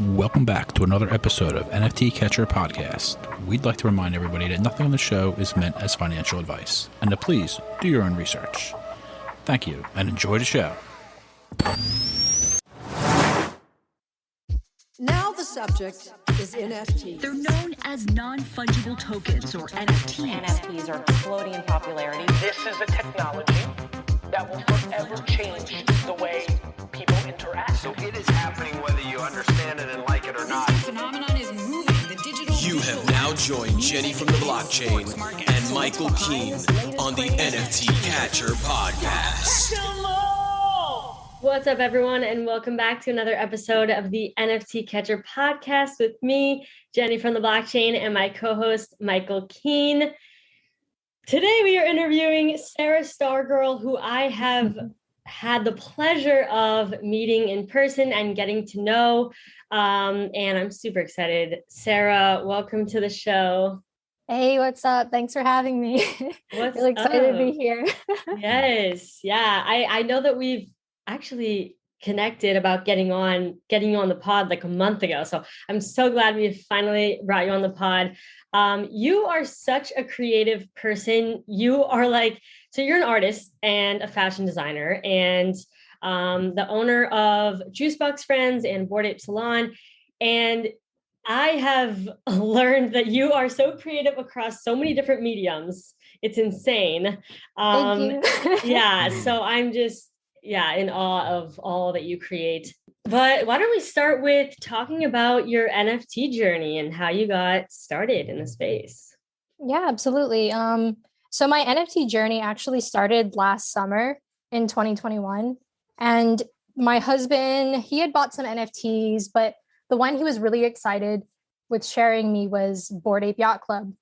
Welcome back to another episode of NFT Catcher Podcast. We'd like to remind everybody that nothing on the show is meant as financial advice, and to please do your own research. Thank you, and enjoy the show. Now the subject is NFTs. They're known as non-fungible tokens, or NFTs. NFTs are exploding in popularity. This is a technology that will forever change the way people interact. So it is happening whether you understand it and like it or not. This phenomenon is moving. The digital. You have now joined Jenny from the blockchain and Michael Keene on the NFT Catcher Podcast. What's up, everyone, and welcome back to another episode of the NFT Catcher Podcast with me, Jenny from the blockchain, and my co-host, Michael Keene. Today, we are interviewing SeraStargirl, who I have had the pleasure of meeting in person and getting to know, and I'm super excited. Sarah, welcome to the show. Hey, what's up? Thanks for having me. What's really excited up? to be here. Yes, yeah. I know that we've actually connected about getting you on the pod like a month ago. So I'm so glad we finally brought you on the pod. You are such a creative person. You are so you're an artist and a fashion designer and the owner of Juicebox Frens and Bored Salon. And I have learned that you are so creative across so many different mediums. It's insane. Thank you. Yeah. So I'm just, in awe of all that you create. But why don't we start with talking about your NFT journey and how you got started in the space? Yeah, absolutely. So my NFT journey actually started last summer in 2021. And my husband, he had bought some NFTs, but the one he was really excited with sharing me was Bored Ape Yacht Club.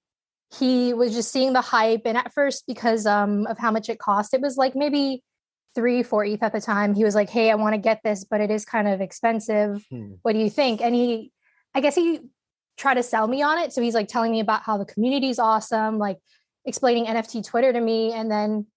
He was just seeing the hype. And at first, because of how much it cost, it was like maybe 3-4 ETH at the time. He was like, hey, I want to get this, but it is kind of expensive. What do you think? And I guess he tried to sell me on it. So he's like telling me about how the community is awesome, like explaining NFT Twitter to me. And then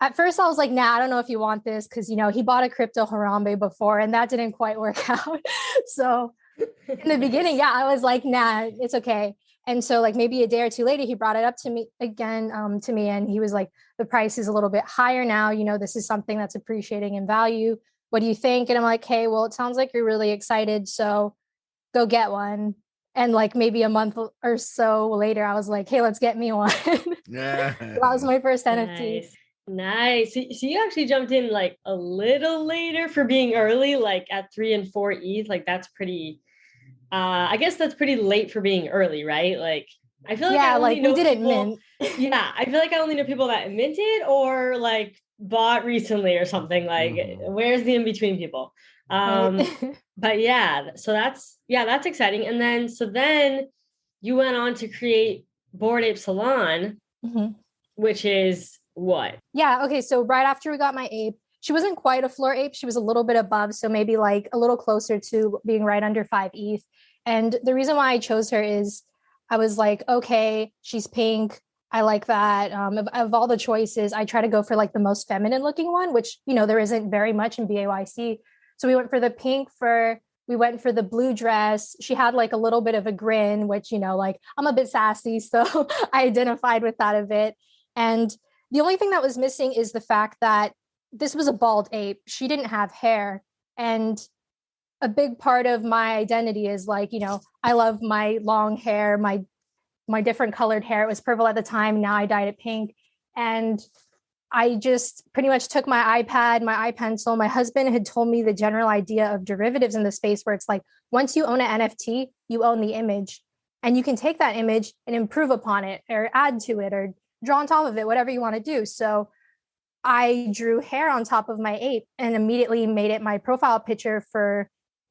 at first I was like, nah, I don't know if you want this. Cause he bought a crypto Harambe before and that didn't quite work out. So in the beginning, I was like, nah, it's okay. And so like maybe a day or two later, he brought it up to me again, and he was like, the price is a little bit higher now. This is something that's appreciating in value. What do you think? And I'm like, hey, well, it sounds like you're really excited. So go get one. And like maybe a month or so later, I was like, hey, let's get me one. Yeah. That was my first NFT. Nice. So you actually jumped in like a little later for being early, like at 3 and 4 ETH. Like that's pretty, I guess that's pretty late for being early, right? Like I feel like we didn't mint. Yeah, I feel like I only know people that minted or like bought recently or something. Like, where's the in between people? But so that's exciting. And then you went on to create Bored Ape Salon, which is what? Yeah. Okay. So right after we got my ape, she wasn't quite a floor ape. She was a little bit above. So maybe like a little closer to being right under 5 ETH. And the reason why I chose her is I was like, okay, she's pink. I like that. Of all the choices, I try to go for like the most feminine looking one, which, there isn't very much in BAYC. So we went for the pink fur. We went for the blue dress. She had like a little bit of a grin, which, like I'm a bit sassy. So I identified with that a bit. And the only thing that was missing is the fact that this was a bald ape. She didn't have hair. And a big part of my identity is like, I love my long hair, my different colored hair. It was purple at the time. Now I dyed it pink. And I just pretty much took my iPad, my iPencil. My husband had told me the general idea of derivatives in the space where it's like, once you own an NFT, you own the image and you can take that image and improve upon it or add to it or draw on top of it, whatever you want to do. So I drew hair on top of my ape and immediately made it my profile picture for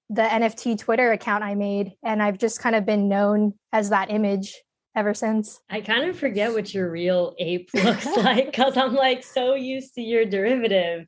the NFT Twitter account I made. And I've just kind of been known as that image ever since. I kind of forget what your real ape looks like because I'm like so used to your derivative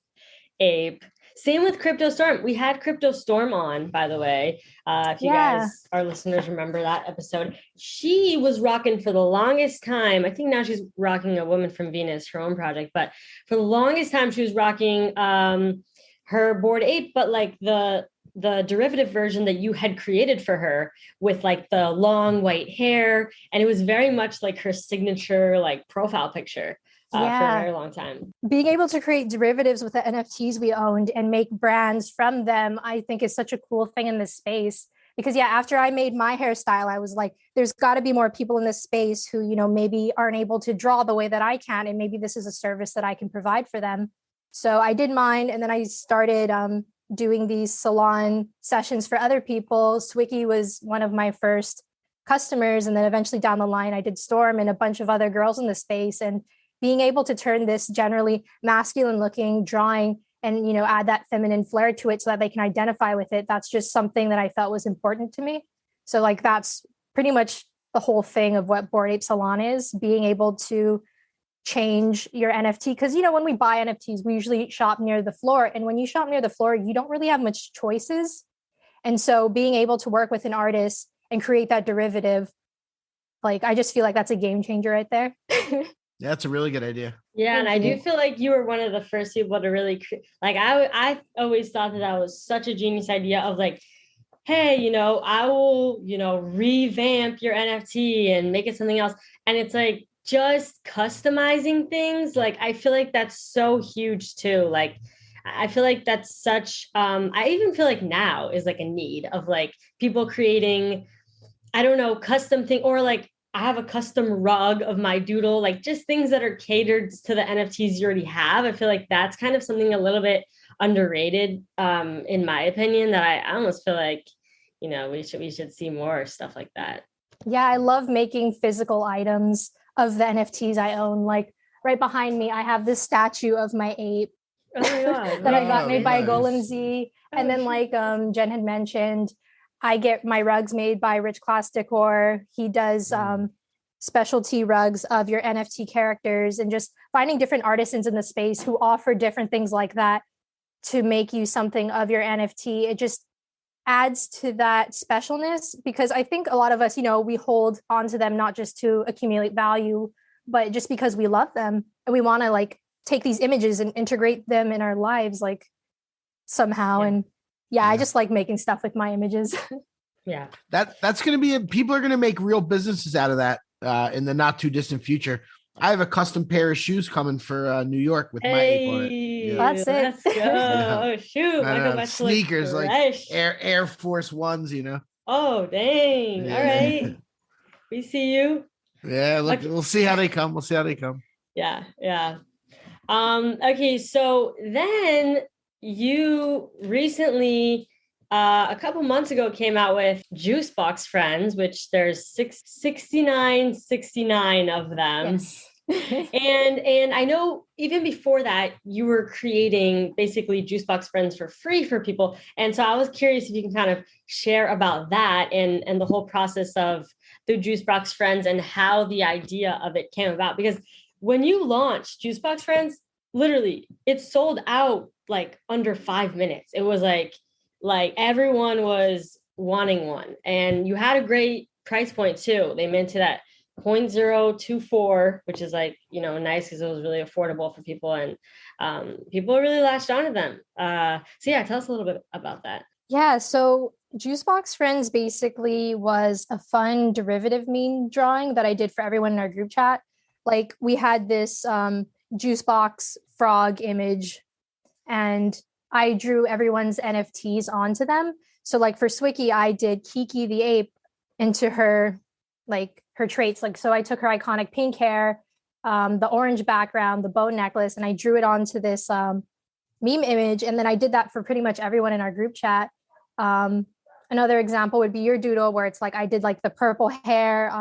ape. Same with Crypto Storm. We had Crypto Storm on, by the way. If you guys, our listeners, remember that episode. She was rocking for the longest time. I think now she's rocking a Woman from Venus, her own project. But for the longest time, she was rocking her Bored Ape, but like the the derivative version that you had created for her with like the long white hair. And it was very much like her signature, like profile picture for a very long time. Being able to create derivatives with the NFTs we owned and make brands from them, I think is such a cool thing in this space. Because after I made my hairstyle, I was like, there's got to be more people in this space who, maybe aren't able to draw the way that I can. And maybe this is a service that I can provide for them. So I did mine. And then I started doing these salon sessions for other people. Swicky was one of my first customers. And then eventually down the line, I did Storm and a bunch of other girls in the space. And being able to turn this generally masculine looking drawing and, add that feminine flair to it so that they can identify with it. That's just something that I felt was important to me. So like, that's pretty much the whole thing of what Bored Ape Salon is, being able to change your NFT. Because, when we buy NFTs, we usually shop near the floor. And when you shop near the floor, you don't really have much choices. And so being able to work with an artist and create that derivative, like, I just feel like that's a game changer right there. That's a really good idea. Yeah. And I do feel like you were one of the first people to really, like, I always thought that was such a genius idea of like, hey, I will, revamp your NFT and make it something else. And it's like, just customizing things. Like, I feel like that's so huge too. Like, I feel like that's such, I even feel like now is like a need of like people creating, I don't know, custom thing, or like, I have a custom rug of my doodle, like just things that are catered to the NFTs you already have. I feel like that's kind of something a little bit underrated, in my opinion, that I almost feel like, we should see more stuff like that. Yeah, I love making physical items of the NFTs I own. Like right behind me, I have this statue of my ape that I got made by Golem Z. And then like Jen had mentioned, I get my rugs made by Rich Class Decor. He does specialty rugs of your NFT characters, and just finding different artisans in the space who offer different things like that to make you something of your NFT. It just adds to that specialness, because I think a lot of us, we hold onto them not just to accumulate value, but just because we love them and we want to like take these images and integrate them in our lives like somehow. And I just like making stuff with my images. Yeah. That's going to be people are going to make real businesses out of that in the not too distant future. I have a custom pair of shoes coming for New York with my ape on it. Yeah. That's it. Let's go. Oh, shoot. Sneakers, like Air Force Ones, Oh, dang. Yeah. All right. We see you. Yeah, look, okay. We'll see how they come. Yeah. Okay, so then you recently, a couple months ago, came out with Juicebox Frens, which there's 69 of them. Yes. And I know even before that, you were creating basically Juicebox Frens for free for people. And so I was curious if you can kind of share about that and the whole process of the Juicebox Frens and how the idea of it came about. Because when you launched Juicebox Frens, literally it sold out like under 5 minutes. It was like everyone was wanting one, and you had a great price point too. They meant to that 0.024, which is like, nice because it was really affordable for people, and people really latched onto them. So yeah, tell us a little bit about that. Yeah, so Juicebox Frens basically was a fun derivative meme drawing that I did for everyone in our group chat. Like we had this Juicebox frog image, and I drew everyone's NFTs onto them. So like for Swicky, I did Kiki the ape into her traits. Like, so I took her iconic pink hair, the orange background, the bow necklace, and I drew it onto this meme image. And then I did that for pretty much everyone in our group chat. Another example would be your doodle, where it's like, I did like the purple hair,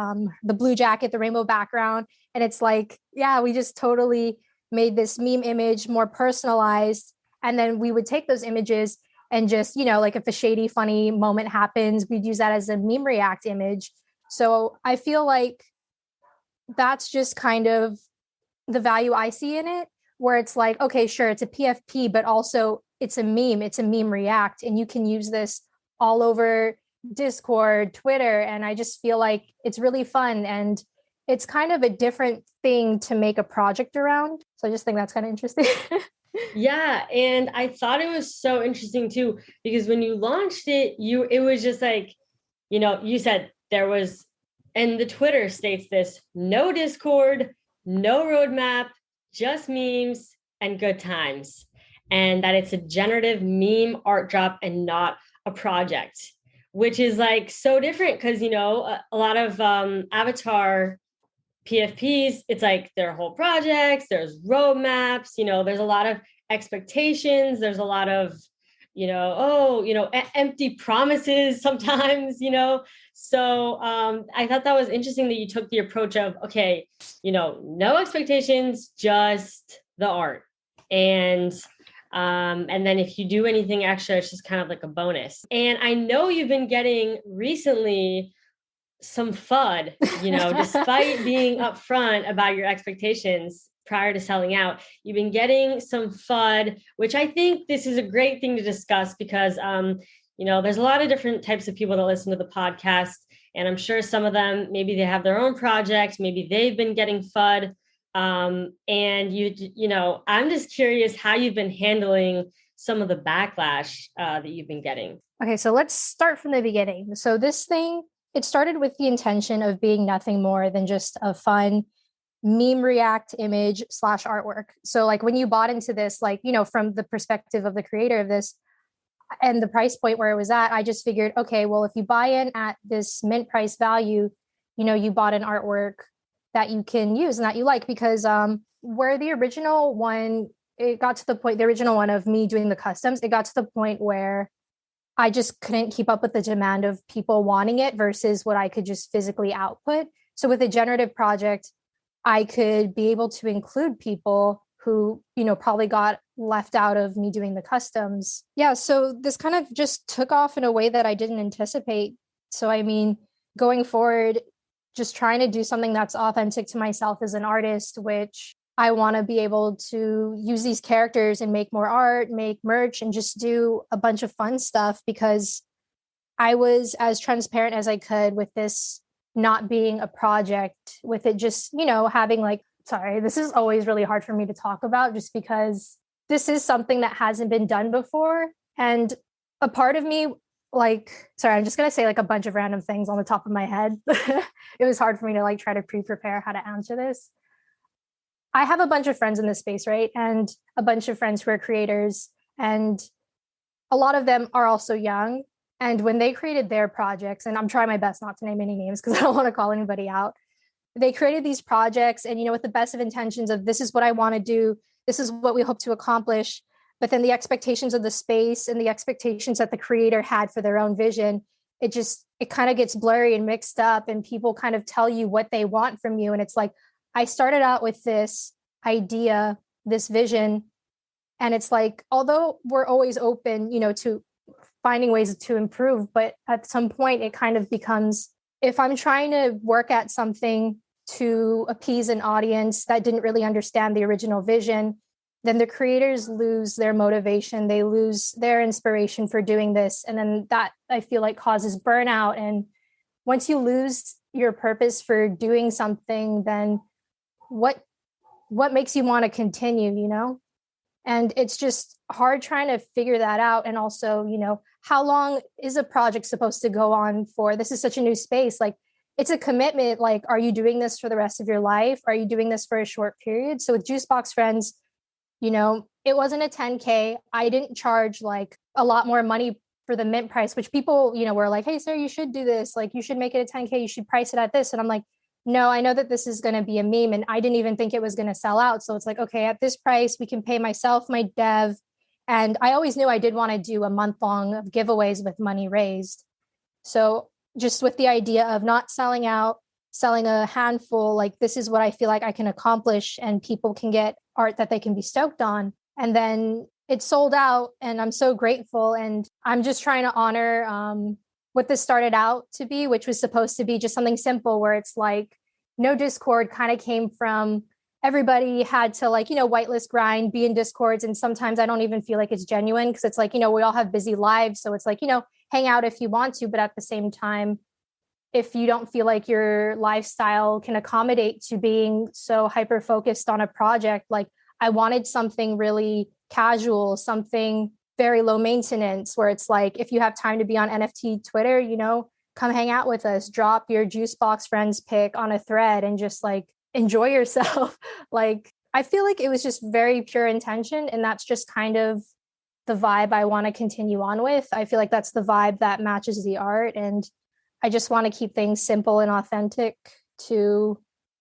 the blue jacket, the rainbow background. And it's like, yeah, we just totally made this meme image more personalized. And then we would take those images and just, like if a shady, funny moment happens, we'd use that as a meme react image. So I feel like that's just kind of the value I see in it, where it's like, okay, sure, it's a PFP, but also it's a meme react, and you can use this all over Discord, Twitter. And I just feel like it's really fun, and it's kind of a different thing to make a project around. So I just think that's kind of interesting. Yeah, and I thought it was so interesting too, because when you launched it, it was just like, you said there was, and the Twitter states this, no Discord, no roadmap, just memes and good times. And that it's a generative meme art drop and not a project, which is like so different because, a lot of avatar PFPs, it's like there are whole projects, there's roadmaps, there's a lot of expectations, there's a lot of, empty promises sometimes, So I thought that was interesting that you took the approach of, okay, no expectations, just the art. And then if you do anything extra, it's just kind of like a bonus. And I know you've been getting recently some FUD, despite being upfront about your expectations prior to selling out, you've been getting some FUD, which I think this is a great thing to discuss because, there's a lot of different types of people that listen to the podcast. And I'm sure some of them, maybe they have their own projects, maybe they've been getting FUD. And I'm just curious how you've been handling some of the backlash that you've been getting. Okay, so let's start from the beginning. So this thing, it started with the intention of being nothing more than just a fun meme react image / artwork. So like when you bought into this, like, from the perspective of the creator of this and the price point where it was at, I just figured, okay, well, if you buy in at this mint price value, you bought an artwork that you can use and that you like, because where the original one, it got to the point, the original one of me doing the customs, it got to the point where I just couldn't keep up with the demand of people wanting it versus what I could just physically output. So with a generative project, I could be able to include people who, probably got left out of me doing the customs. Yeah, so this kind of just took off in a way that I didn't anticipate. So, I mean, going forward, just trying to do something that's authentic to myself as an artist, which I want to be able to use these characters and make more art, make merch, and just do a bunch of fun stuff, because I was as transparent as I could with this not being a project, with it just, having like, sorry, this is always really hard for me to talk about just because this is something that hasn't been done before. And a part of me, like, sorry, I'm just going to say like a bunch of random things on the top of my head. It was hard for me to like try to pre-prepare how to answer this. I have a bunch of friends in this space, right? And a bunch of friends who are creators, and a lot of them are also young. And when they created their projects, and I'm trying my best not to name any names because I don't want to call anybody out, they created these projects and, with the best of intentions of this is what I want to do, this is what we hope to accomplish. But then the expectations of the space and the expectations that the creator had for their own vision, it kind of gets blurry and mixed up, and people kind of tell you what they want from you. And it's like, I started out with this idea, this vision, and it's like, although we're always open, to finding ways to improve, but at some point it kind of becomes, if I'm trying to work at something to appease an audience that didn't really understand the original vision, then the creators lose their motivation, they lose their inspiration for doing this. And then that, I feel like, causes burnout. And once you lose your purpose for doing something, then what makes you want to continue, And it's just hard trying to figure that out. And also, how long is a project supposed to go on for? This is such a new space. Like, it's a commitment. Like, are you doing this for the rest of your life? Are you doing this for a short period? So with Juicebox Frens, it wasn't a 10K. I didn't charge like a lot more money for the mint price, which people, were like, hey, sir, you should do this. Like, you should make it a 10K. You should price it at this. And I'm like, no, I know that this is going to be a meme, and I didn't even think it was going to sell out. So it's like, okay, at this price, we can pay myself, my dev. And I always knew I did want to do a month long of giveaways with money raised. So just with the idea of not selling out, selling a handful, like, this is what I feel like I can accomplish, and people can get art that they can be stoked on. And then it sold out, and I'm so grateful. And I'm just trying to honor what this started out to be, which was supposed to be just something simple where it's like no Discord, kind of came from everybody had to like, whitelist grind, be in Discords. And sometimes I don't even feel like it's genuine because it's like, we all have busy lives. So it's like, hang out if you want to, but at the same time, if you don't feel like your lifestyle can accommodate to being so hyper focused on a project, like I wanted something really casual, something very low maintenance, where it's like, if you have time to be on NFT Twitter, come hang out with us, drop your Juicebox Frens pick on a thread and just like enjoy yourself. Like, I feel like it was just very pure intention. And that's just kind of the vibe I want to continue on with. I feel like that's the vibe that matches the art. And I just want to keep things simple and authentic to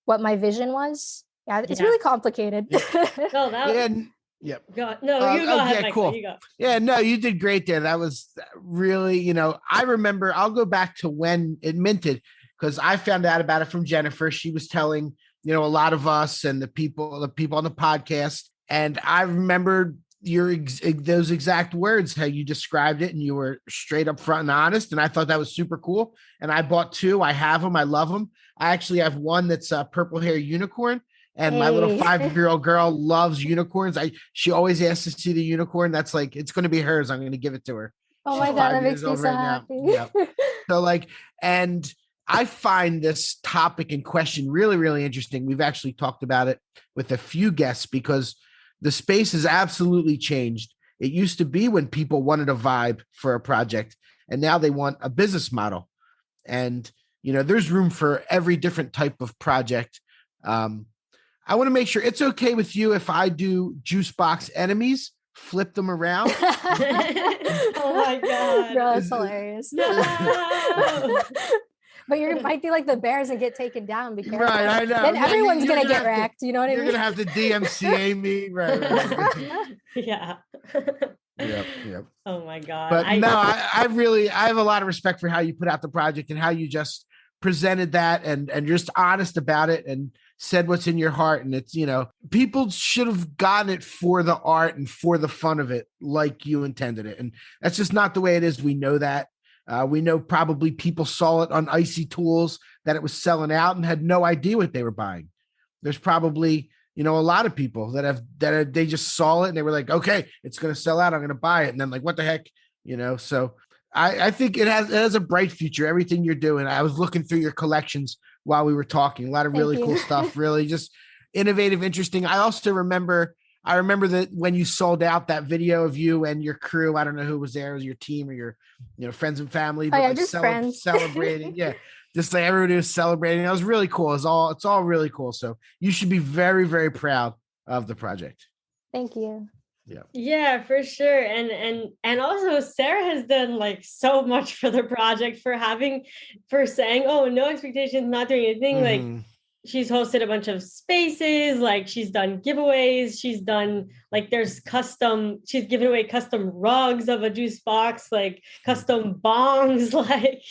what my vision was. Yeah, it's really complicated. No, that Yep. Go, no, you go ahead, Michael. Cool. You go. Yeah, no, you did great there. That was really, I remember, I'll go back to when it minted, because I found out about it from Jennifer. She was telling, a lot of us and the people on the podcast. And I remember those exact words, how you described it, and you were straight up front and honest. And I thought that was super cool. And I bought 2. I have them. I love them. I actually have one that's a purple hair unicorn. And my little 5-year-old girl loves unicorns. She always asks to see the unicorn. That's like, it's going to be hers. I'm going to give it to her. Oh my God, that makes me so happy. Yeah. So and I find this topic in question really, really interesting. We've actually talked about it with a few guests because the space has absolutely changed. It used to be when people wanted a vibe for a project, and now they want a business model. And, there's room for every different type of project. I want to make sure it's okay with you if I do Juicebox enemies, flip them around. Oh my God. Bro, that's hilarious. No. But you might be like the Bears and get taken down because right, I know. Then everyone's going to get wrecked. You know what I mean? You're going to have to DMCA me. Right. Yeah. Yep. Oh my God. But I have a lot of respect for how you put out the project and how you just presented that and just honest about it and said what's in your heart. And it's, people should have gotten it for the art and for the fun of it, like you intended it. And that's just not the way it is. We know that. We know probably people saw it on Icy Tools that it was selling out and had no idea what they were buying. There's probably, a lot of people they just saw it and they were like, okay, it's going to sell out. I'm going to buy it. And then like, what the heck, so I think it has a bright future. Everything you're doing. I was looking through your collections while we were talking. A lot of really cool stuff, really just innovative, interesting. I remember that when you sold out that video of you and your crew, I don't know who was there, it was your team or your, friends and family. Oh, yeah, just friends. Celebrating. Yeah. Just like everybody was celebrating. That was really cool. It's all really cool. So you should be very, very proud of the project. Thank you. Yeah, for sure. And also Sarah has done like so much for the project for saying, oh, no expectations, not doing anything. Mm-hmm. Like she's hosted a bunch of spaces, like she's done giveaways, she's done like she's given away custom rugs of a juice box, like custom bongs, like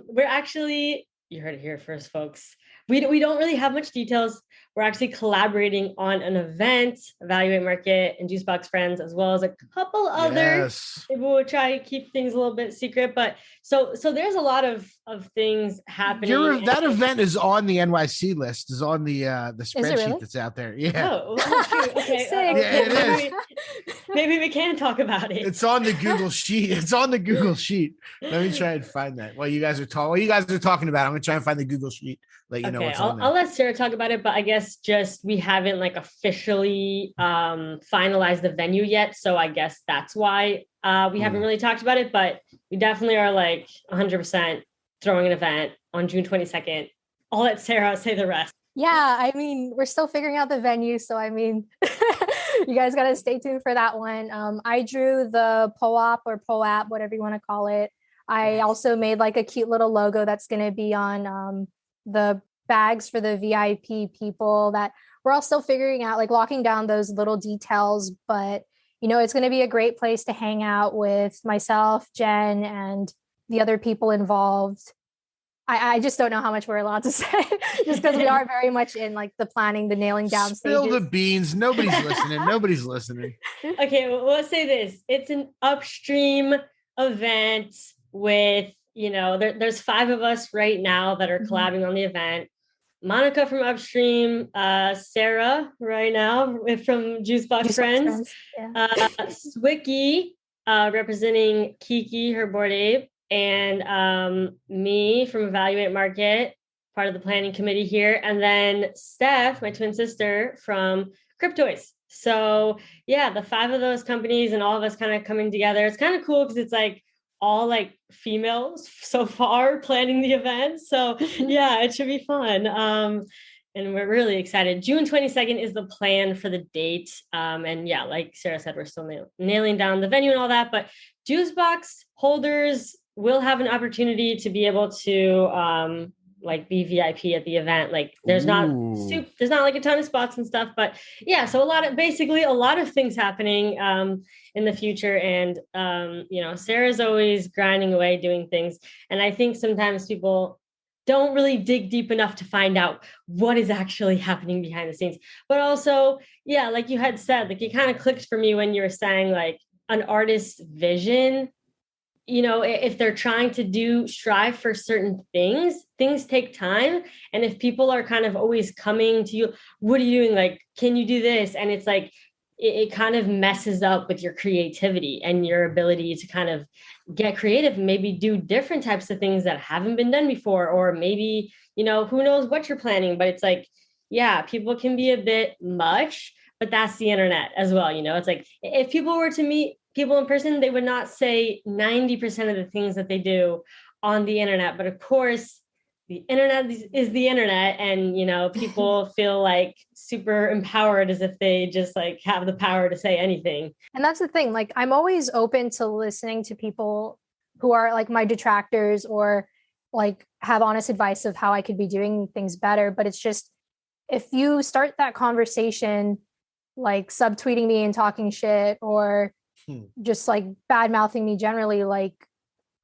we're actually, you heard it here first, folks. We don't really have much details. We're actually collaborating on an event, Evaluate Market and Juicebox Frens, as well as a couple other. Maybe we'll try to keep things a little bit secret. But so there's a lot of things happening. That event is on the NYC list, is on the spreadsheet that's out there. Yeah. Oh, okay. It is. Maybe we can talk about it. It's on the Google sheet. Let me try and find that. While you guys are talking about it, I'm going to try and find the Google sheet. Let you know what's on there. I'll let Sarah talk about it, but I guess just we haven't like officially finalized the venue yet. So I guess that's why we haven't really talked about it, but we definitely are like 100% throwing an event on June 22nd. I'll let Sarah say the rest. Yeah, I mean, we're still figuring out the venue. So, I mean, you guys got to stay tuned for that one. I drew the POAP or POAP, whatever you want to call it. I also made like a cute little logo that's going to be on the bags for the VIP people that we're all still figuring out, like locking down those little details. But, it's going to be a great place to hang out with myself, Jen, and the other people involved. I just don't know how much we're allowed to say just because we are very much in like the planning, the nailing down Spill stages. the beans. Nobody's listening. Okay, well, let's say this. It's an upstream event with, there's 5 of us right now that are collabing on the event. Monica from Upstream, Sarah right now from Juicebox Frens, Swicky representing Kiki, her board ape, and me from Evaluate Market, part of the planning committee here, and then Steph, my twin sister from Cryptoys. So yeah, the 5 of those companies and all of us kind of coming together. It's kind of cool because it's like all like females so far planning the event. So yeah, it should be fun. And we're really excited. June 22nd is the plan for the date. And yeah, like Sarah said, we're still nailing down the venue and all that, but Juicebox holders will have an opportunity to be able to like be VIP at the event. Like there's not like a ton of spots and stuff, but yeah, so a lot of things happening in the future. And Sarah's always grinding away doing things. And I think sometimes people don't really dig deep enough to find out what is actually happening behind the scenes. But also, yeah, like you had said, like it kind of clicked for me when you were saying like an artist's vision. If they're trying to strive for certain things take time. And if people are kind of always coming to you, what are you doing? Like, can you do this? And it's like, it kind of messes up with your creativity and your ability to kind of get creative and maybe do different types of things that haven't been done before, or maybe, who knows what you're planning, but it's like, yeah, people can be a bit much, but that's the internet as well. It's like, if people were to meet people in person, they would not say 90% of the things that they do on the internet. But of course, the internet is the internet, and people feel like super empowered as if they just like have the power to say anything. And that's the thing, like I'm always open to listening to people who are like my detractors or like have honest advice of how I could be doing things better. But it's just, if you start that conversation like subtweeting me and talking shit, or just like bad mouthing me generally, like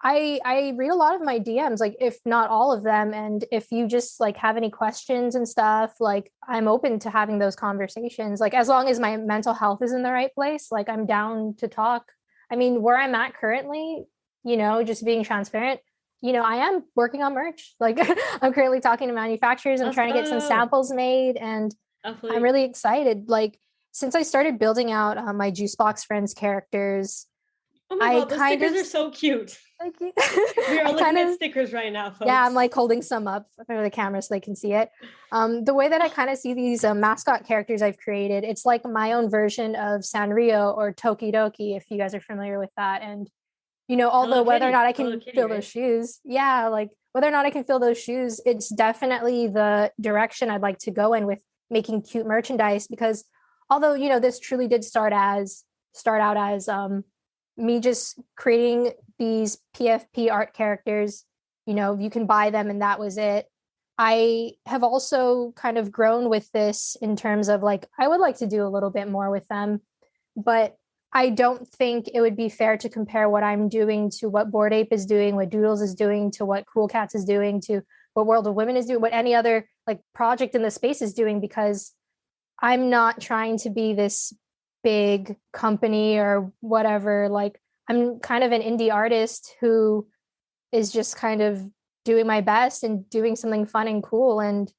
I read a lot of my DMs, like if not all of them. And if you just like have any questions and stuff, like I'm open to having those conversations. Like as long as my mental health is in the right place, like I'm down to talk. I mean, where I'm at currently, just being transparent, I am working on merch. Like I'm currently talking to manufacturers. I'm trying to get some samples made, and Definitely. I'm really excited. Like since I started building out my Juicebox Frens characters, oh my God, the stickers are so cute. Thank you. We are looking at stickers right now, folks. Yeah, I'm like holding some up for the camera so they can see it. The way that I kind of see these mascot characters I've created, it's like my own version of Sanrio or Tokidoki, if you guys are familiar with that. And, although whether or not I can fill those shoes, yeah, like whether or not I can fill those shoes, it's definitely the direction I'd like to go in with making cute merchandise. Because although, this truly did start out as me just creating these PFP art characters, you can buy them and that was it. I have also kind of grown with this in terms of like, I would like to do a little bit more with them, but I don't think it would be fair to compare what I'm doing to what Bored Ape is doing, what Doodles is doing, to what Cool Cats is doing, to what World of Women is doing, what any other like project in the space is doing, because I'm not trying to be this big company or whatever. Like I'm kind of an indie artist who is just kind of doing my best and doing something fun and cool. And,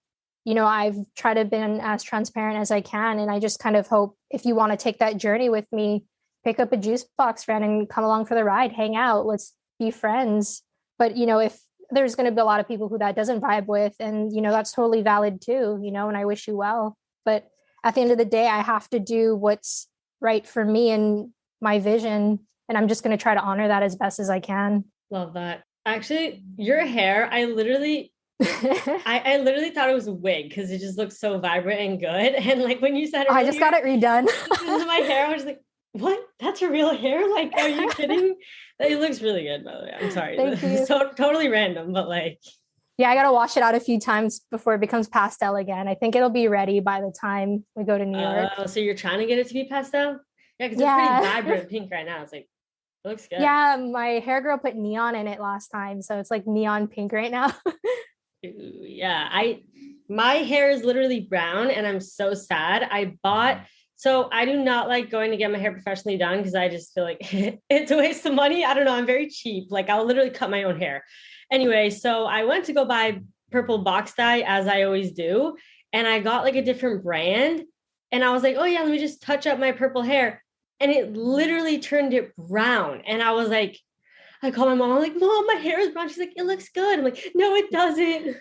I've tried to be as transparent as I can. And I just kind of hope if you want to take that journey with me, pick up a Juicebox friend and come along for the ride, hang out, let's be friends. But, if there's going to be a lot of people who that doesn't vibe with, and, that's totally valid too, and I wish you well. But at the end of the day, I have to do what's right for me and my vision. And I'm just going to try to honor that as best as I can. Love that. Actually, your hair, I literally thought it was a wig because it just looks so vibrant and good. And like when you said earlier, I just got it redone. My hair, I was like, what? That's your real hair? Like, are you kidding? It looks really good, by the way. I'm sorry. Thank you. So totally random, but like. Yeah, I got to wash it out a few times before it becomes pastel again. I think it'll be ready by the time we go to New York. Oh, so you're trying to get it to be pastel? Yeah, because it's pretty vibrant pink right now. It's like, it looks good. Yeah, my hair girl put neon in it last time, so it's like neon pink right now. Ooh, yeah, my hair is literally brown, and I'm so sad. So I do not like going to get my hair professionally done because I just feel like it's a waste of money. I don't know. I'm very cheap. Like I'll literally cut my own hair. Anyway, so I went to go buy purple box dye as I always do. And I got like a different brand. And I was like, oh yeah, let me just touch up my purple hair. And it literally turned it brown. And I was like, I called my mom. I'm like, Mom, my hair is brown. She's like, it looks good. I'm like, no, it doesn't.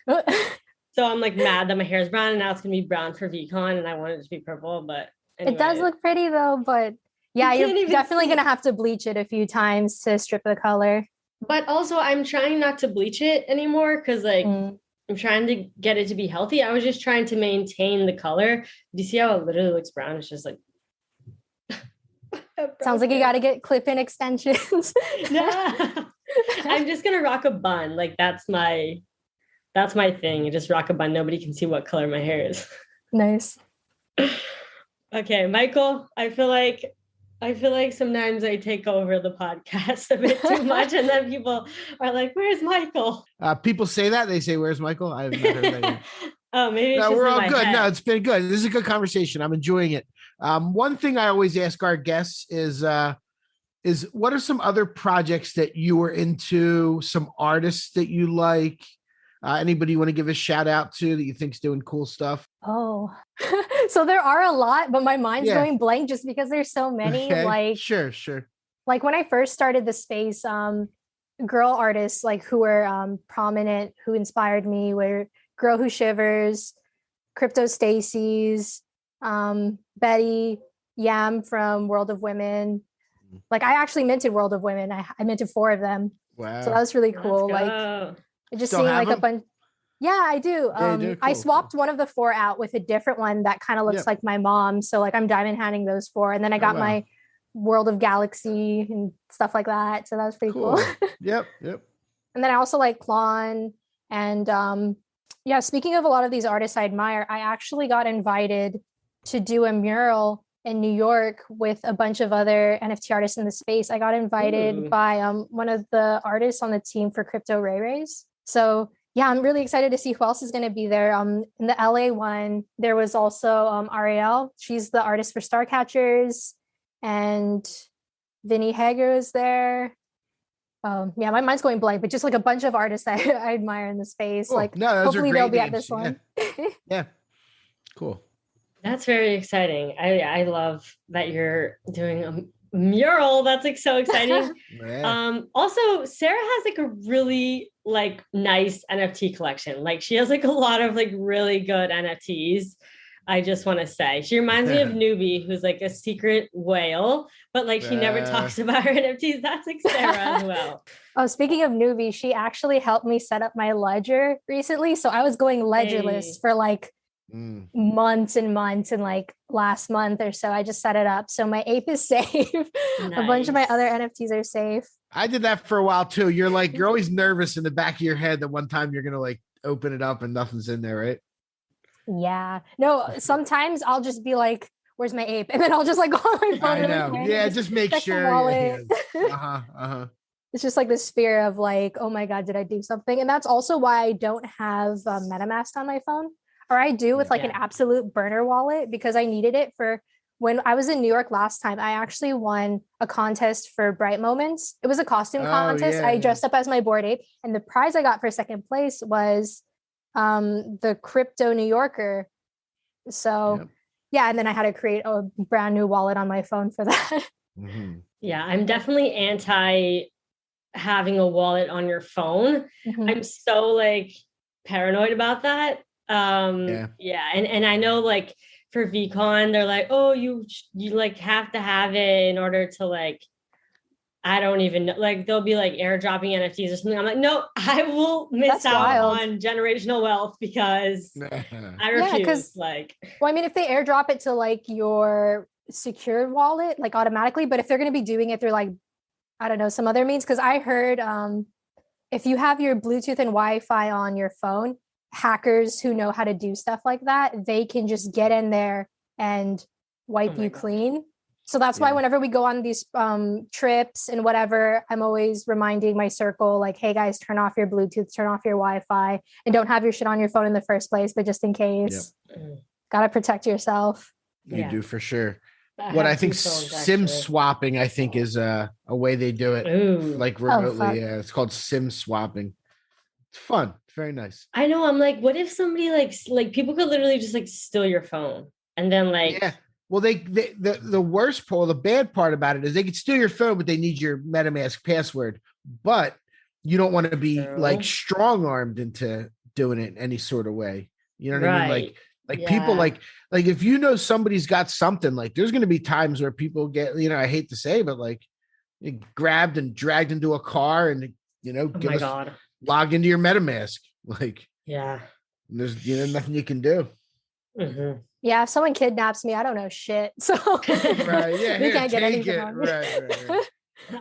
So I'm like mad that my hair is brown and now it's going to be brown for VCon and I wanted it to be purple. But It does look pretty though, but yeah, you're definitely going to have to bleach it a few times to strip the color. But also I'm trying not to bleach it anymore because like I'm trying to get it to be healthy. I was just trying to maintain the color. Do you see how it literally looks brown? It's just like sounds like you got to get clip-in extensions. No. I'm just gonna rock a bun. Like that's my thing. I just rock a bun. Nobody can see what color my hair is. Nice. Okay, Michael, I feel like sometimes I take over the podcast a bit too much, and then people are like, "Where's Michael?" People say that. They say, "Where's Michael?" I have not heard that yet. Oh, maybe it's no, just we're in all my good. head. No, it's been good. This is a good conversation. I'm enjoying it. One thing I always ask our guests is what are some other projects that you were into? Some artists that you like? Anybody you want to give a shout out to that you think's doing cool stuff? Oh, so there are a lot, but my mind's going blank just because there's so many. Okay. Like, sure. Like when I first started the space, girl artists like who were prominent, who inspired me were Girl Who Shivers, Crypto Stacy's, Betty, Yam from World of Women. Like I actually minted World of Women. I minted 4 of them. Wow. So that was really cool. Like just Still seeing have like them? a bunch. Yeah, I do. Yeah, you do? I Cool, swapped one of the 4 out with a different one that kind of looks like my mom. So like I'm diamond handing those 4. And then I got my World of Galaxy and stuff like that. So that was pretty cool. Yep. And then I also like Klon. And speaking of a lot of these artists I admire, I actually got invited to do a mural in New York with a bunch of other NFT artists in the space. I got invited by one of the artists on the team for Crypto Ray Rays. So yeah, I'm really excited to see who else is going to be there. In the LA one, there was also Ariel. She's the artist for Starcatchers, and Vinny Hager is there. My mind's going blank, but just like a bunch of artists that I admire in the space. Cool. Like, No, hopefully they'll be at this one. Yeah. Cool. That's very exciting. I love that you're doing a mural. That's like so exciting. Also, Sarah has like a really like nice NFT collection. Like she has like a lot of like really good NFTs. I just want to say she reminds me of Newbie, who's like a secret whale, but like she never talks about her NFTs. That's like Sarah as well. Oh, speaking of Newbie, she actually helped me set up my ledger recently. So I was going ledgerless for like months and months, and like last month or so I just set it up, so my ape is safe. A bunch of my other NFTs are safe. I did that for a while too. You're always nervous in the back of your head that one time you're gonna like open it up and nothing's in there, right? Yeah, no, sometimes I'll just be like, where's my ape, and then I'll just like go on my phone. I know. Just make sure. It's just like this fear of like, oh my god, did I do something? And that's also why I don't have MetaMask on my phone. Or I do with like an absolute burner wallet, because I needed it for when I was in New York last time. I actually won a contest for Bright Moments. It was a costume contest. I dressed up as my Bored Ape, and the prize I got for second place was the Crypto New Yorker. So and then I had to create a brand new wallet on my phone for that. Yeah, I'm definitely anti having a wallet on your phone. I'm so like paranoid about that. And I know like for VCon they're like, oh, you like have to have it in order to like, I don't even know, like they'll be like airdropping NFTs or something. I'm like, no, I will miss out on generational wealth because I refuse. Well, I mean, if they airdrop it to like your secured wallet, like automatically, but if they're going to be doing it through like, I don't know, some other means, because I heard if you have your Bluetooth and Wi-Fi on your phone, hackers who know how to do stuff like that, they can just get in there and wipe you clean. So that's why whenever we go on these trips and whatever, I'm always reminding my circle, like, hey guys, turn off your Bluetooth, turn off your Wi-Fi, and don't have your shit on your phone in the first place, but just in case. Gotta protect yourself. You do for sure. What I think SIM swapping, I think, is a way they do it. Like remotely. It's called SIM swapping. It's fun. It's very nice. I know. I'm like, what if somebody like people could literally just like steal your phone and then like Well, the worst part, the bad part about it is they could steal your phone, but they need your MetaMask password. But you don't want to be like strong armed into doing it any sort of way. You know what I mean? Like people like if you know somebody's got something, like there's going to be times where people get, I hate to say, but like grabbed and dragged into a car and, log into your MetaMask. Like, there's, nothing you can do. Mm-hmm. Yeah. If someone kidnaps me, I don't know shit. So right. Yeah. they can't get anything on me. Right.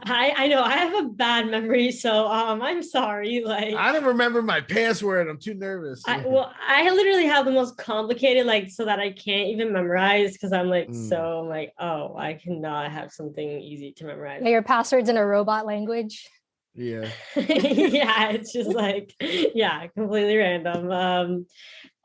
I know I have a bad memory, so I'm sorry. Like I don't remember my password. I'm too nervous. I literally have the most complicated, like, so that I can't even memorize because I'm like so like, oh, I cannot have something easy to memorize. Yeah, your password's in a robot language. Yeah. Yeah, it's just like, completely random.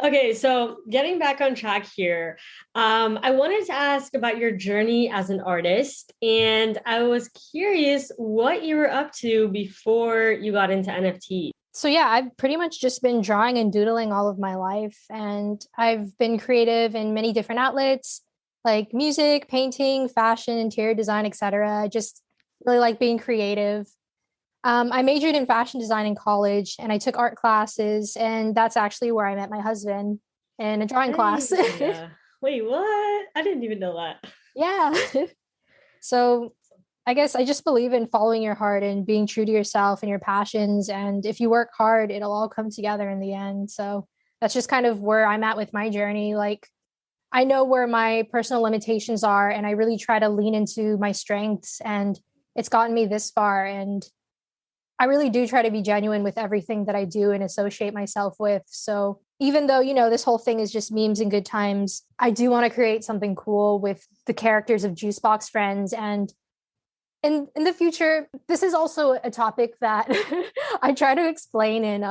Okay, so getting back on track here, I wanted to ask about your journey as an artist, and I was curious what you were up to before you got into NFT. So yeah, I've pretty much just been drawing and doodling all of my life, and I've been creative in many different outlets like music, painting, fashion, interior design, etc. I just really like being creative. I majored in fashion design in college, and I took art classes, and that's actually where I met my husband in a drawing class. Wait, what? I didn't even know that. Yeah. So I guess I just believe in following your heart and being true to yourself and your passions. And if you work hard, it'll all come together in the end. So that's just kind of where I'm at with my journey. Like, I know where my personal limitations are, and I really try to lean into my strengths, and it's gotten me this far. And I really do try to be genuine with everything that I do and associate myself with. So even though, this whole thing is just memes and good times, I do want to create something cool with the characters of Juicebox Frens. And in the future, this is also a topic that I try to explain in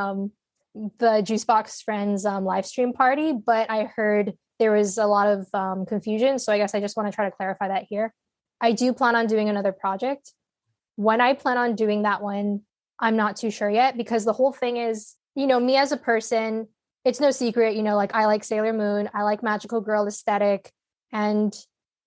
the Juicebox Frens live stream party, but I heard there was a lot of confusion. So I guess I just want to try to clarify that here. I do plan on doing another project. When I plan on doing that one, I'm not too sure yet, because the whole thing is, me as a person, it's no secret, like I like Sailor Moon, I like magical girl aesthetic. And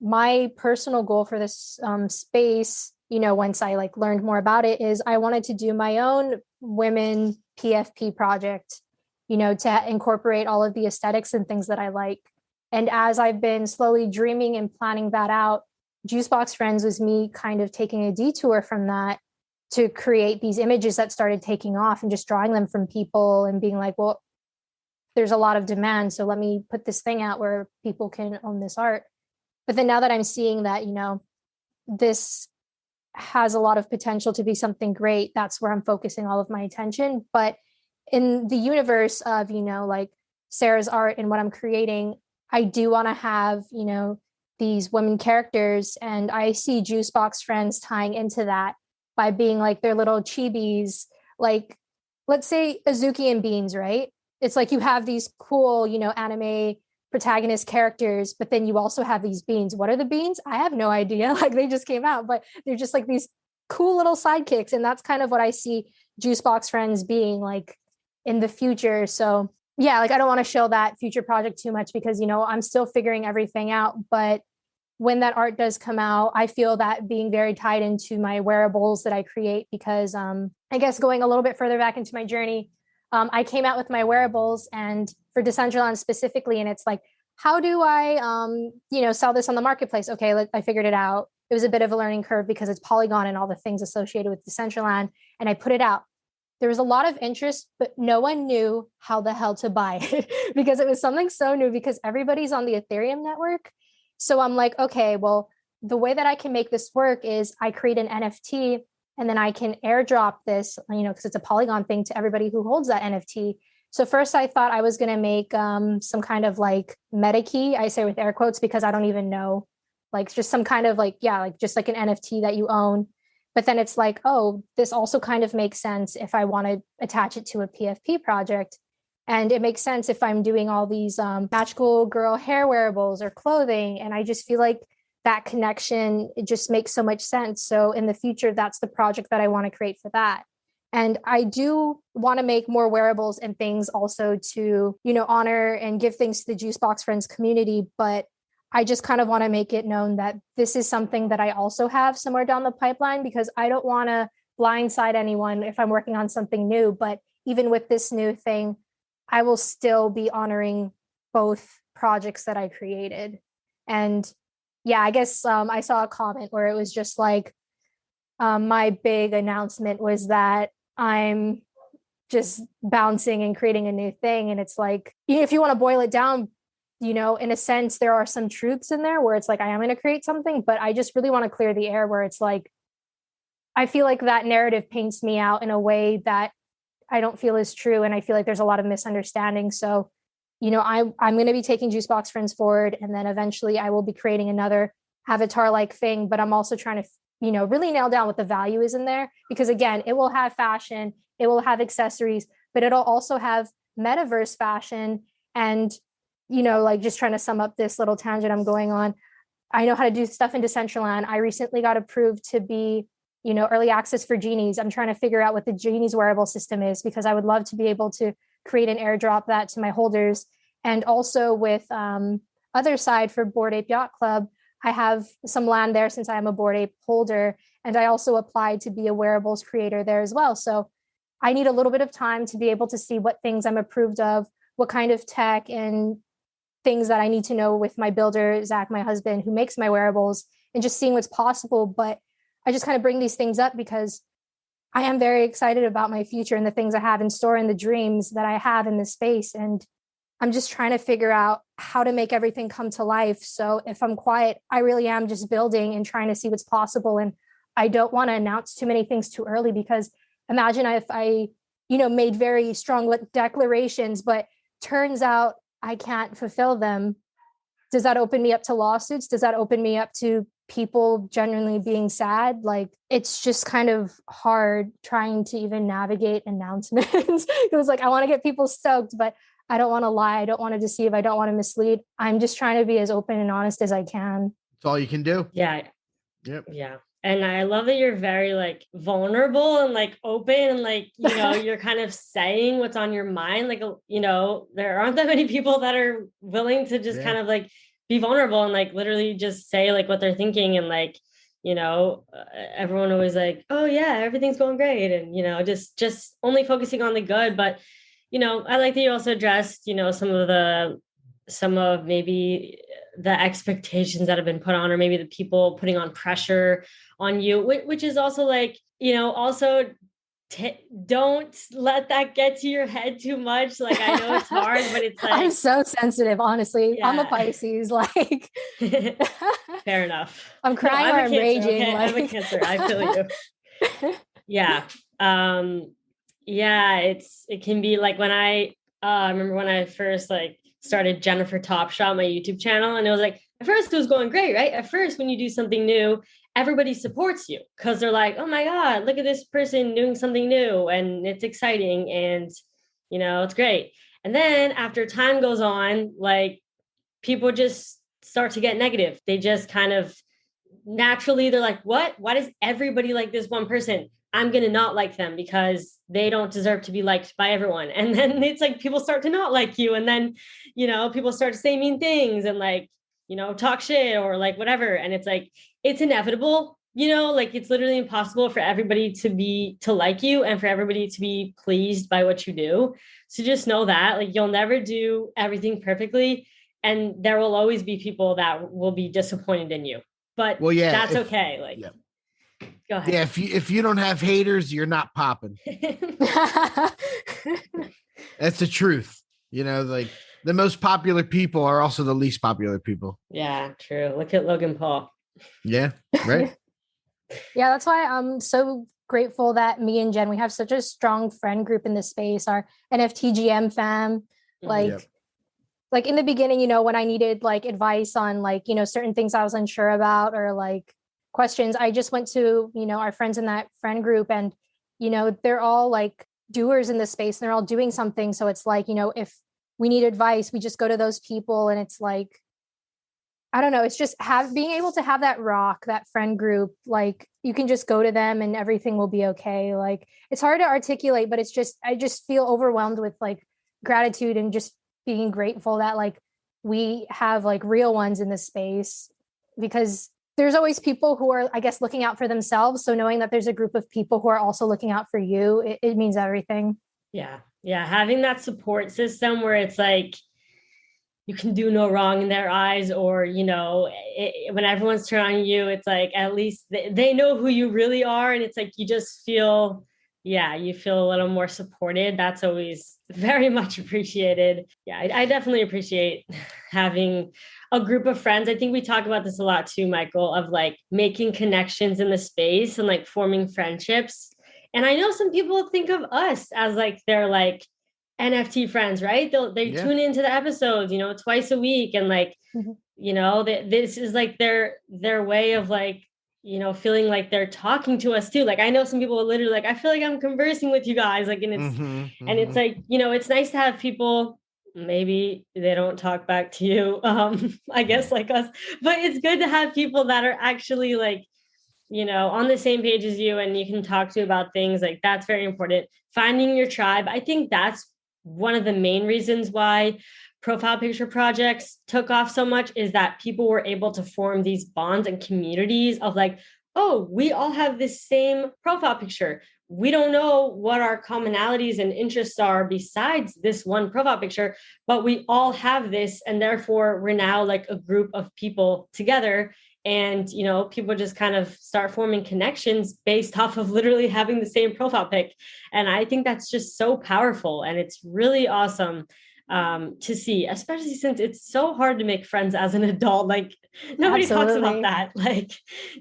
my personal goal for this space, once I like learned more about it, is I wanted to do my own women PFP project, to incorporate all of the aesthetics and things that I like. And as I've been slowly dreaming and planning that out, Juicebox Frens was me kind of taking a detour from that to create these images that started taking off, and just drawing them from people and being like, well, there's a lot of demand, so let me put this thing out where people can own this art. But then now that I'm seeing that, this has a lot of potential to be something great, that's where I'm focusing all of my attention. But in the universe of, like Sarah's art and what I'm creating, I do want to have, these women characters, and I see Juicebox Frens tying into that by being like their little chibis, like let's say Azuki and Beans, right? It's like you have these cool, anime protagonist characters, but then you also have these beans. What are the beans? I have no idea. Like, they just came out, but they're just like these cool little sidekicks. And that's kind of what I see Juicebox Frens being like in the future. So yeah, like I don't want to show that future project too much because, I'm still figuring everything out. But when that art does come out, I feel that being very tied into my wearables that I create, because I guess going a little bit further back into my journey, I came out with my wearables, and for Decentraland specifically, and it's like, how do I, sell this on the marketplace? Okay, I figured it out. It was a bit of a learning curve because it's Polygon and all the things associated with Decentraland, and I put it out. There was a lot of interest, but no one knew how the hell to buy it because it was something so new, because everybody's on the Ethereum network. So I'm like, okay, well, the way that I can make this work is I create an NFT, and then I can airdrop this, because it's a Polygon thing, to everybody who holds that NFT. So first I thought I was going to make some kind of like meta key. I say with air quotes because I don't even know, like just some kind of like, just like an NFT that you own. But then it's like, oh, this also kind of makes sense if I want to attach it to a PFP project. And it makes sense if I'm doing all these magical girl hair wearables or clothing. And I just feel like that connection, it just makes so much sense. So in the future, that's the project that I want to create for that. And I do want to make more wearables and things also to, honor and give things to the Juicebox Frens community. But I just kind of want to make it known that this is something that I also have somewhere down the pipeline, because I don't want to blindside anyone if I'm working on something new. But even with this new thing, I will still be honoring both projects that I created. And yeah, I guess I saw a comment where it was just like, my big announcement was that I'm just bouncing and creating a new thing. And it's like, if you want to boil it down, in a sense, there are some truths in there where it's like, I am going to create something, but I just really want to clear the air where it's like, I feel like that narrative paints me out in a way that I don't feel is true. And I feel like there's a lot of misunderstanding. So, I'm going to be taking Juicebox Frens Bored, and then eventually I will be creating another avatar-like thing, but I'm also trying to really nail down what the value is in there, because again, it will have fashion, it will have accessories, but it'll also have metaverse fashion. And, like just trying to sum up this little tangent I'm going on, I know how to do stuff in Decentraland. I recently got approved to be, early access for Genies. I'm trying to figure out what the Genies wearable system is, because I would love to be able to create an airdrop that to my holders. And also with other side for Bored Ape Yacht Club, I have some land there since I am a Bored Ape holder, and I also applied to be a wearables creator there as well. So I need a little bit of time to be able to see what things I'm approved of, what kind of tech and things that I need to know with my builder, Zach, my husband, who makes my wearables, and just seeing what's possible. But I just kind of bring these things up because I am very excited about my future and the things I have in store and the dreams that I have in this space. And I'm just trying to figure out how to make everything come to life. So if I'm quiet, I really am just building and trying to see what's possible. And I don't want to announce too many things too early, because imagine if I, made very strong declarations, but turns out I can't fulfill them. Does that open me up to lawsuits? Does that open me up to people genuinely being sad? Like, it's just kind of hard trying to even navigate announcements. It was like, I want to get people stoked, but I don't want to lie. I don't want to deceive. I don't want to mislead. I'm just trying to be as open and honest as I can. That's all you can do. Yeah. Yep. Yeah. And I love that you're very like vulnerable and like open and like, you're kind of saying what's on your mind. Like, there aren't that many people that are willing to just kind of like be vulnerable and like literally just say like what they're thinking. And like, everyone always like, oh yeah, everything's going great. And, just only focusing on the good. But, I like that you also addressed, some of maybe the expectations that have been put on, or maybe the people putting on pressure on you, which is also like, also don't let that get to your head too much. Like, I know it's hard, but it's like, I'm so sensitive, honestly. Yeah. I'm a Pisces, like fair enough. I'm crying or I'm raging. Okay? Like... I'm a Cancer. I feel you. Yeah. Yeah, it can be like when I remember when I first like started Jennifer Top Shot, my YouTube channel, and it was like, at first it was going great, right? At first, when you do something new, everybody supports you because they're like, oh my God, look at this person doing something new and it's exciting and, it's great. And then after time goes on, like people just start to get negative. They just kind of naturally, they're like, what? Why does everybody like this one person? I'm going to not like them because they don't deserve to be liked by everyone. And then it's like, people start to not like you. And then, people start to say mean things and like, talk shit or like whatever. And it's like, it's inevitable, like it's literally impossible for everybody to like you and for everybody to be pleased by what you do. So just know that like, you'll never do everything perfectly. And there will always be people that will be disappointed in you, but that's okay. Like, go ahead. Yeah. If you don't have haters, you're not popping. That's the truth. Like the most popular people are also the least popular people. Yeah, true. Look at Logan Paul. Yeah, right. Yeah, that's why I'm so grateful that me and Jen, we have such a strong friend group in this space, our NFT GM fam. Like in the beginning, when I needed like advice on like, certain things I was unsure about or like questions, I just went to, our friends in that friend group and, they're all like doers in this space and they're all doing something. So it's like, if we need advice, we just go to those people and it's like, I don't know. It's just being able to have that that friend group, like you can just go to them and everything will be okay. Like it's hard to articulate, but I just feel overwhelmed with like gratitude and just being grateful that like we have like real ones in this space, because there's always people who are, I guess, looking out for themselves. So knowing that there's a group of people who are also looking out for you, it means everything. Yeah. Yeah. Having that support system where it's like, you can do no wrong in their eyes, or, when everyone's turning on you, it's like, at least they know who you really are. And it's like, you just feel, you feel a little more supported. That's always very much appreciated. Yeah, I definitely appreciate having a group of friends. I think we talk about this a lot too, Michael, of like making connections in the space and like forming friendships. And I know some people think of us as like, they're like NFT friends, right? They tune into the episodes, twice a week. And like, this is like their way of like, feeling like they're talking to us too. Like, I know some people are literally like, I feel like I'm conversing with you guys. Like, and it's, and it's like, it's nice to have people, maybe they don't talk back to you, I guess like us, but it's good to have people that are actually like, on the same page as you, and you can talk to about things. Like, that's very important. Finding your tribe. I think that's one of the main reasons why profile picture projects took off so much, is that people were able to form these bonds and communities of like, oh, we all have this same profile picture. We don't know what our commonalities and interests are besides this one profile picture, but we all have this. And therefore we're now like a group of people together. And, people just kind of start forming connections based off of literally having the same profile pic. And I think that's just so powerful. And it's really awesome to see, especially since it's so hard to make friends as an adult. Like, nobody talks about that. Like,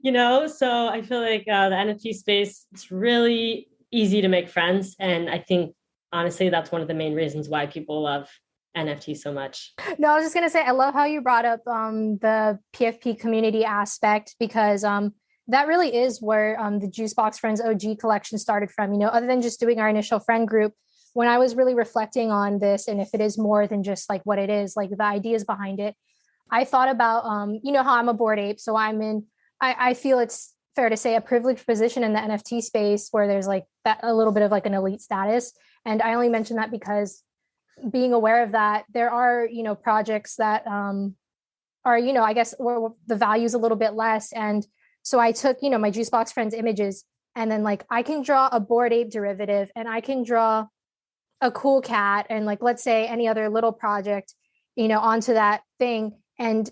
so I feel like the NFT space, it's really easy to make friends. And I think, honestly, that's one of the main reasons why people love NFT so much. No, I was just going to say, I love how you brought up the PFP community aspect, because that really is where the Juicebox Frens OG collection started from. Other than just doing our initial friend group, when I was really reflecting on this, and if it is more than just like what it is, like the ideas behind it, I thought about, how I'm a Bored Ape. So I feel it's fair to say, a privileged position in the NFT space where there's like that, a little bit of like an elite status. And I only mention that because being aware of that, there are, projects that are, I guess, where the value is a little bit less. And so I took, my Juicebox Frens images, and then like, I can draw a Bored Ape derivative, and I can draw a cool cat, and like, let's say any other little project, onto that thing. And,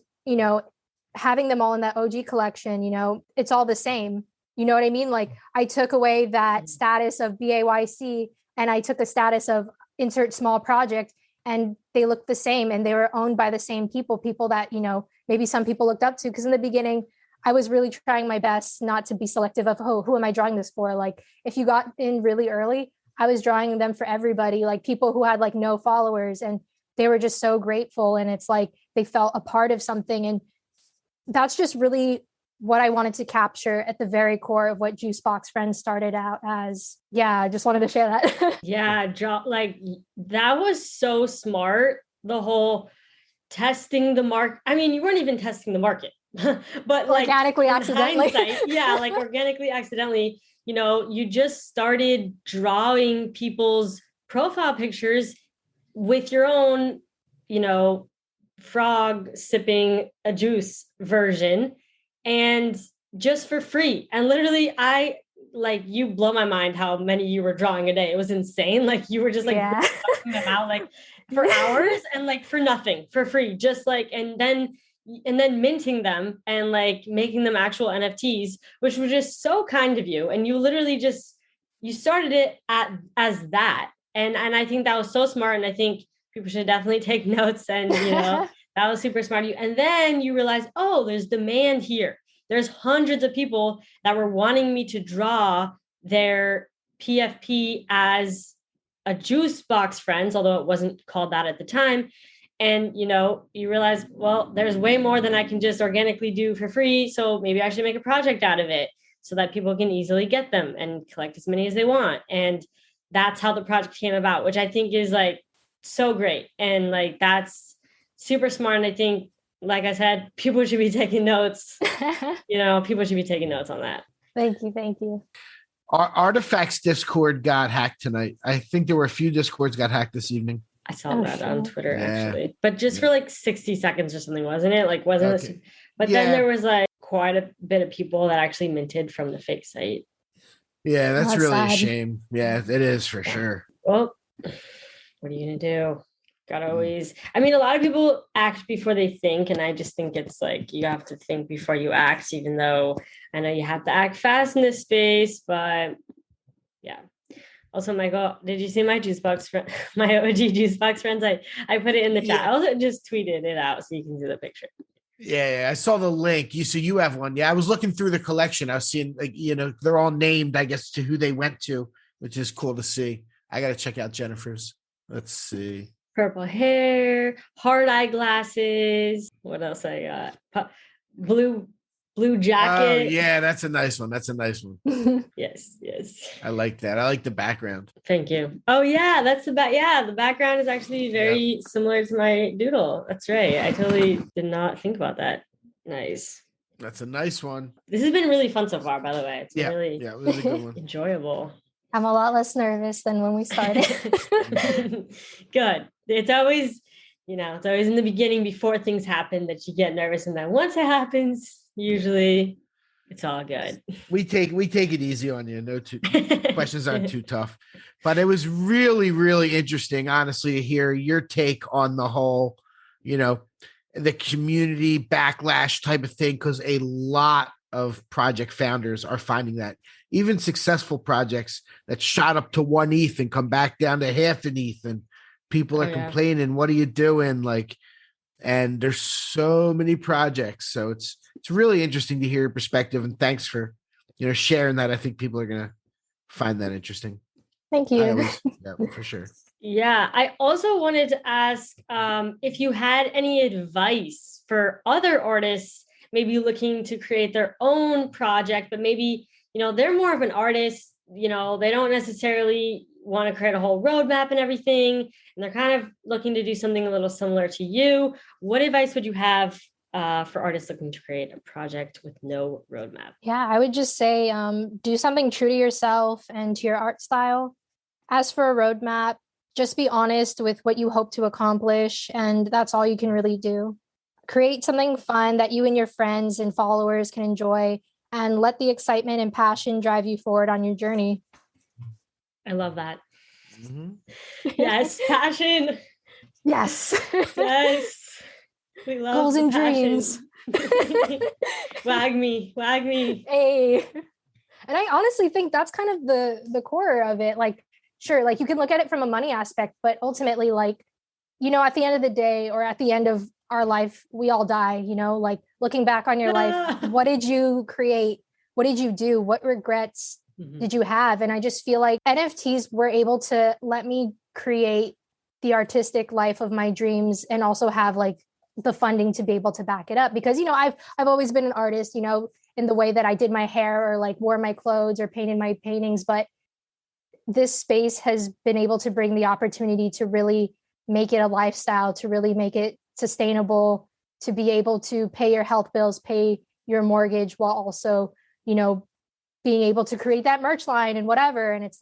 having them all in that OG collection, it's all the same. You know what I mean? Like, I took away that status of BAYC, and I took the status of insert small project, and they looked the same, and they were owned by the same people that, maybe some people looked up to. Because in the beginning, I was really trying my best not to be selective of, who am I drawing this for? Like, if you got in really early, I was drawing them for everybody, like people who had like no followers, and they were just so grateful. And it's like, they felt a part of something. And that's just really what I wanted to capture at the very core of what Juicebox Frens started out as. Yeah, I just wanted to share that. Yeah, like that was so smart. The whole testing the market. I mean, you weren't even testing the market, but like organically, accidentally. Like organically, accidentally, you just started drawing people's profile pictures with your own, frog sipping a juice version, and just for free. And literally, you blow my mind how many you were drawing a day. It was insane. Like, you were just like them out like for hours, and like for nothing, for free, just like, and then minting them and like making them actual NFTs, which was just so kind of you. And you literally you started it as that. And I think that was so smart. And I think people should definitely take notes, and, that was super smart of you. And then you realize, oh, there's demand here. There's hundreds of people that were wanting me to draw their PFP as a Juicebox Frens, although it wasn't called that at the time. And, you realize, well, there's way more than I can just organically do for free. So maybe I should make a project out of it so that people can easily get them and collect as many as they want. And that's how the project came about, which I think is like so great. And like, that's super smart. And I think, like I said, people should be taking notes. People should be taking notes on that. Thank you. Our Artifacts Discord got hacked tonight. I think there were a few Discords got hacked this evening. I saw that on Twitter, actually, but just for like 60 seconds or something, wasn't it? Like, wasn't it? But then there was like quite a bit of people that actually minted from the fake site. Yeah, that's really sad. A shame. Yeah, it is for sure. Well, what are you going to do? Gotta always, I mean, a lot of people act before they think, and I just think it's like you have to think before you act, even though I know you have to act fast in this space, but yeah. Also, Michael, did you see my my OG Juicebox Frens? I put it in the chat. I also just tweeted it out so you can see the picture. Yeah, I saw the link. So you have one. Yeah, I was looking through the collection. I was seeing, like, they're all named, I guess, to who they went to, which is cool to see. I got to check out Jennifer's. Let's see. Purple hair, hard eyeglasses. What else I got? Blue jacket. Oh, yeah, that's a nice one. Yes. I like that. I like the background. Thank you. Oh yeah, that's the back. Yeah, the background is actually very similar to my doodle. That's right. I totally did not think about that. Nice. That's a nice one. This has been really fun so far, by the way. It's been really it was a good one. enjoyable. I'm a lot less nervous than when we started. Good. It's always, it's always in the beginning before things happen that you get nervous, and then once it happens, usually it's all good. We take it easy on you. No questions aren't too tough. But it was really, really interesting, honestly, to hear your take on the whole, the community backlash type of thing, because a lot of project founders are finding that even successful projects that shot up to 1 ETH and come back down to half an ETH, and people are complaining, what are you doing? And there's so many projects. So it's really interesting to hear your perspective, and thanks for, sharing that. I think people are going to find that interesting. Thank you. Yeah, for sure. Yeah. I also wanted to ask if you had any advice for other artists, maybe looking to create their own project, but maybe, they're more of an artist, they don't necessarily want to create a whole roadmap and everything, and they're kind of looking to do something a little similar to you. What advice would you have for artists looking to create a project with no roadmap? Yeah, I would just say do something true to yourself and to your art style. As for a roadmap, just be honest with what you hope to accomplish, and that's all you can really do. Create something fun that you and your friends and followers can enjoy, and let the excitement and passion drive you forward on your journey. I love that. Mm-hmm. Yes, passion. Yes. Yes. We love goals and dreams. Wag me. Hey. And I honestly think that's kind of the core of it. Sure, you can look at it from a money aspect, but ultimately, at the end of the day, or at the end of our life, we all die, looking back on your life, what did you create? What did you do? What regrets did you have? And I just feel like NFTs were able to let me create the artistic life of my dreams, and also have the funding to be able to back it up, because, I've always been an artist, in the way that I did my hair, or wore my clothes, or painted my paintings. But this space has been able to bring the opportunity to really make it a lifestyle, to really make it sustainable, to be able to pay your health bills, pay your mortgage, while also, being able to create that merch line and whatever. And it's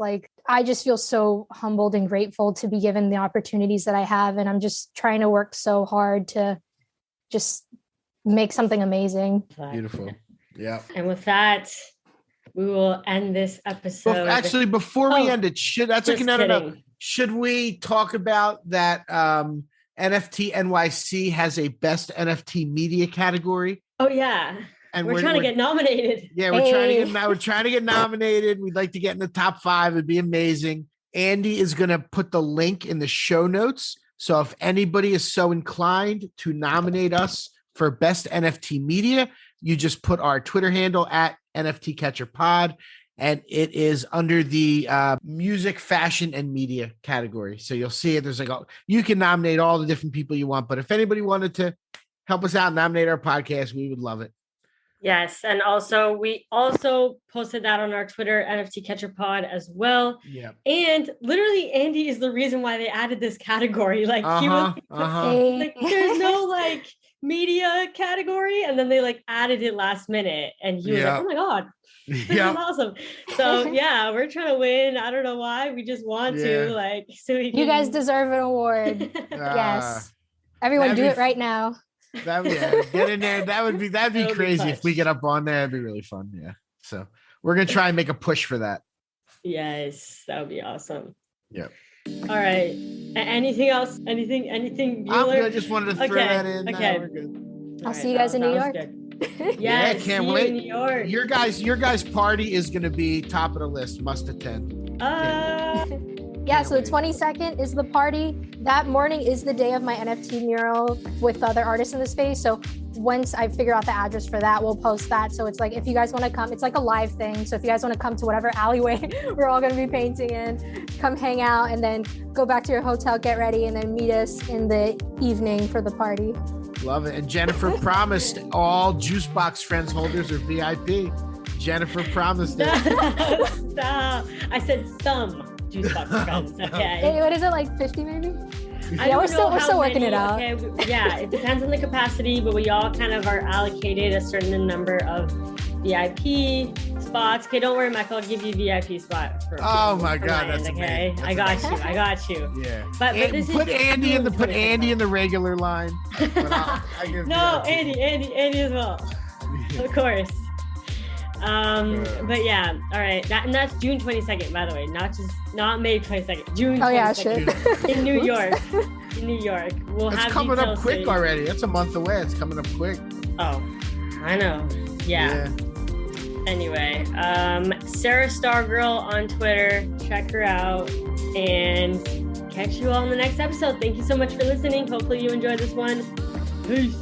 I just feel so humbled and grateful to be given the opportunities that I have. And I'm just trying to work so hard to just make something amazing. Beautiful. Yeah. And with that, we will end this episode. Well, actually, before we end it, should we talk about that NFT NYC has a best NFT media category? Oh yeah. And we're trying to get nominated. Yeah, we're trying to get nominated. We'd like to get in the top 5. It'd be amazing. Andy is going to put the link in the show notes. So if anybody is so inclined to nominate us for best NFT media, you just put our Twitter handle at NFT Catcher Pod, and it is under the music, fashion, and media category. So you'll see it. There's you can nominate all the different people you want, but if anybody wanted to help us out and nominate our podcast, we would love it. Yes. And also, we also posted that on our Twitter, NFT Catcher Pod, as well. Yeah. And literally, Andy is the reason why they added this category. He was there's no media category. And then they added it last minute. And he was oh my God, this is awesome. So yeah, we're trying to win. I don't know why. We just want to so we can... You guys deserve an award. Yes. Everyone do it right now. Get in there. That'd be crazy if we get up on there. It'd be really fun. Yeah. So we're gonna try and make a push for that. Yes, that would be awesome. Yeah. All right. Anything else? Anything? I'm Bueller? good. I just wanted to throw that in. Okay. We're good. I'll see you guys in New York. Yeah, can't see wait. you in New York. Your guys' party is going to be top of the list. Must attend. Yeah, so the 22nd is the party. That morning is the day of my NFT mural with other artists in the space. So once I figure out the address for that, we'll post that. So it's like, if you guys want to come, it's like a live thing. So if you guys want to come to whatever alleyway we're all going to be painting in, come hang out and then go back to your hotel, get ready, and then meet us in the evening for the party. Love it. And Jennifer promised all Juicebox Frens holders are VIP. Jennifer promised it. Stop. I said some Juicebox Frens, okay? Hey, what is it, like 50 maybe? Yeah, we're still working it out. Okay, yeah, it depends on the capacity, but we all kind of are allocated a certain number of VIP spots. Okay, don't worry, Michael. I'll give you VIP spot. Oh my God, that's okay. amazing. I got you. Yeah. But this put is Andy in the regular line. I give No, VIP. Andy as well. Of course. But yeah, all right. That's June 22nd, by the way, not May 22nd. June 22nd. Oh yeah, shit. In New York. In New York. We'll It's have coming up details quick soon. already. It's a month away. It's coming up quick. Oh, I know. Yeah. Anyway, SeraStargirl on Twitter. Check her out and catch you all in the next episode. Thank you so much for listening. Hopefully you enjoyed this one. Peace.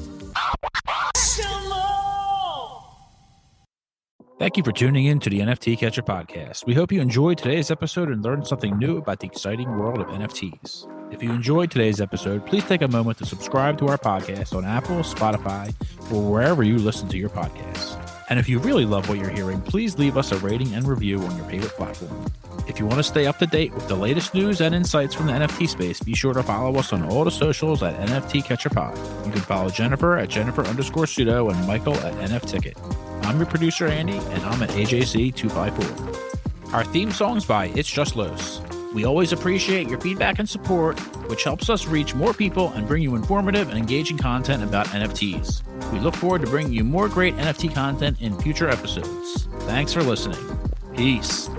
Thank you for tuning in to the NFT Catcher Podcast. We hope you enjoyed today's episode and learned something new about the exciting world of NFTs. If you enjoyed today's episode, please take a moment to subscribe to our podcast on Apple, Spotify, or wherever you listen to your podcasts. And if you really love what you're hearing, please leave us a rating and review on your favorite platform. If you want to stay up to date with the latest news and insights from the NFT space, be sure to follow us on all the socials at NFT Catcher Pod. You can follow Jennifer at Jennifer_pseudo and Michael at NFTicket. I'm your producer, Andy, and I'm at AJC254. Our theme song's by It's Just Los. We always appreciate your feedback and support, which helps us reach more people and bring you informative and engaging content about NFTs. We look forward to bringing you more great NFT content in future episodes. Thanks for listening. Peace.